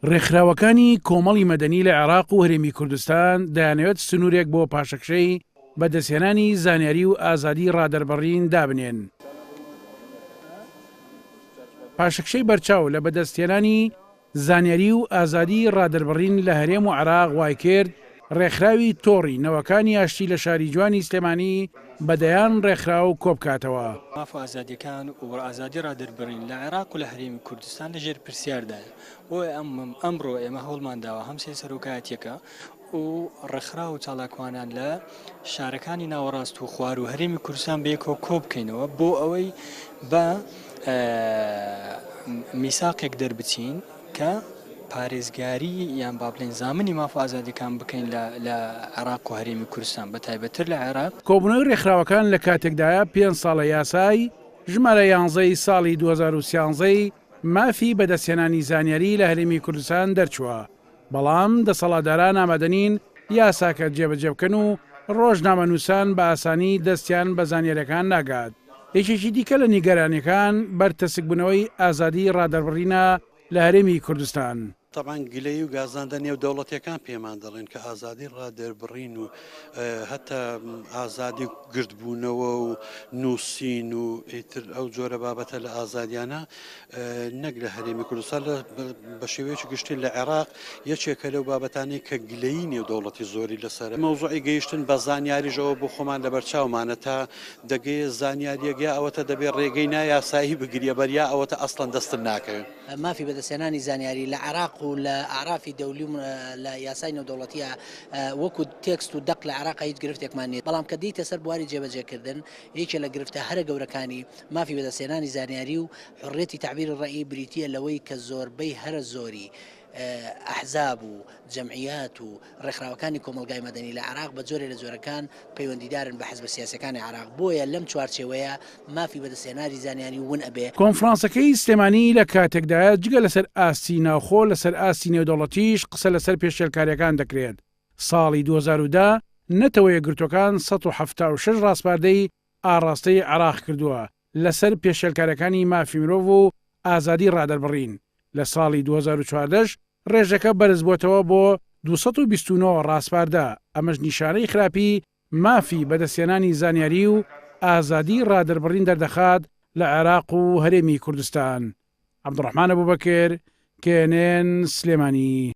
ڕێکخراوەکانی کۆمەڵی مەدەنی لە عێراق و هەرێمی کوردستان دەیانەوێت سنوورێک بۆ پاشەکشەی بەدەستهێنانی زانیاری و ئازادی ڕادەربڕین دابنێن. پاشەکشەی بەرچاو لە بەدەستهێنانی زانیاری و ئازادی ڕادەربڕین لە هەرێم و عێراق وای کرد ڕێکخراوی تۆڕی نەوەکانی ئاشتی لە شاری جوانی سلێمانی بەدەیان ڕێکخرا و کۆبکاتەوە. ماف و ئازادیەکان و ئازادی ڕادەربڕین لە عێراق و لە هەرێمی کوردستان لەژێر پرسیاردایە. ئەمڕۆ ئێمە هەوڵمان داوە هەم سێ سەرۆکایەتیەکە و ڕێکخرا و چالاکوانان لە شارەکانی ناوەڕاست و خوار و هەرێمی کوردستان بەیەکەوە کۆ بکەینەوە بۆ ئەوەی بە میساقێک دەربچین کە پارێزگاری یان با بڵێن زامنی ماف و ئازادیەکان بکەین لە عێراق و هەرێمی کوردستان بە تایبەتتر لە عێراق. کۆبوونەوەی ڕێکخراوەکان لە کاتێکدایە 5 ساڵە یاسای ژمارە 11 ساڵی 2013 مافی بەدەستهێنانی زانیاری لە هەرێمی کوردستان دەرچووە، بەڵام دەسەڵاتداران ئامادەنین یاساکە جێبەجێ بکەن و ڕۆژنامەنووسان بە ئاسانی دەستیان بە زانیاریەکان ناگات. یەکێکی دیکە لە نیگەرانیەکان بەرتەسکبوونەوەی ئازادی ڕادەربڕینە لە هەرێمی کوردستان. طبعاً گلەی و گازاندنی و دەوڵەتیەکان پێمان دەڵێن کە ئازادی ڕادەربڕین و هەتا ئازادی گردبوونەوە و نووسین و ئیتر ئەو جۆرە بابەتە لە ئازادیانە نەک لە هەرێمی کوردستان بە شێوەیەکی گشتی لە عێراق یەکێکە لەو بابەتانەی کە گلەیی نێو دەوڵەتی زۆری لەسەر مەوزوعی گەیشتن بە زانیاریژەوە بۆ خۆمان لە بەرچاومانە تا دەگەی زانیاریەکە ئەوەتە دەبێت ڕێگەی نایاسایی بگریە بەریا ئەوەتە ئەسڵەن دەستن ناکەوێت. مافی بەدەستهێنانی زانیاری لە عێراق و لە ئاعرافی دەولی لە یاسای نێودەوڵەتیە وەکو تێکست و دەق لە عێراق هیچ گرفتێکمان نیت، بەڵام کە دیتە سەر بواری جێبەجێکردن یەکێ لە گرفتە هەرە گەورەکانی مافی بەدەستهێنانی زانیاری و حڕیەتی تعبیر ڕەئی بریتیە لەوەی کە زۆربەی هەرە زۆری ئەحزاب و جەمعیات و ڕێکخراوەکانی کۆمەلگای مەدەنی لە عێراق بە جۆرێ لە جۆرەکان پەیوەندیدارن بە حیزبە سیاسیەکانی عێراق، بۆیە لەم چوارچێوەیە مافی بەدەستهێنانی زانیاری ون ئەبێ. کۆنفرانسەکەی سلێمانی لە کاتێکدایە جگە لەسەر ئاستی ناوخۆ لەسەر ئاستی نێودەوڵەتیش قسە لەسەر پێشێلکاریەکان دەکرێت. ساڵی 2010 نەتەوە یەکگرتوەکان 176 ڕاستپاردەی ئاڕاستەی عێراق کردووە لەسەر پێشێلکاریەکانی مافی مرۆڤ و ئازادی ڕادەربڕین. لە ساڵی 2014 ڕێژەکە بەرز بۆتەوە بۆ 229 ڕاستپاردە، ئەمەش نیشانەی خراپی مافی بەدەستهێنانی زانیاری و ئازادی ڕادەربڕین دەردەخات لە عێراق و هەرێمی کوردستان. عەبدوڕەحمان ئەبوبەکر، کێنێن سلێمانی.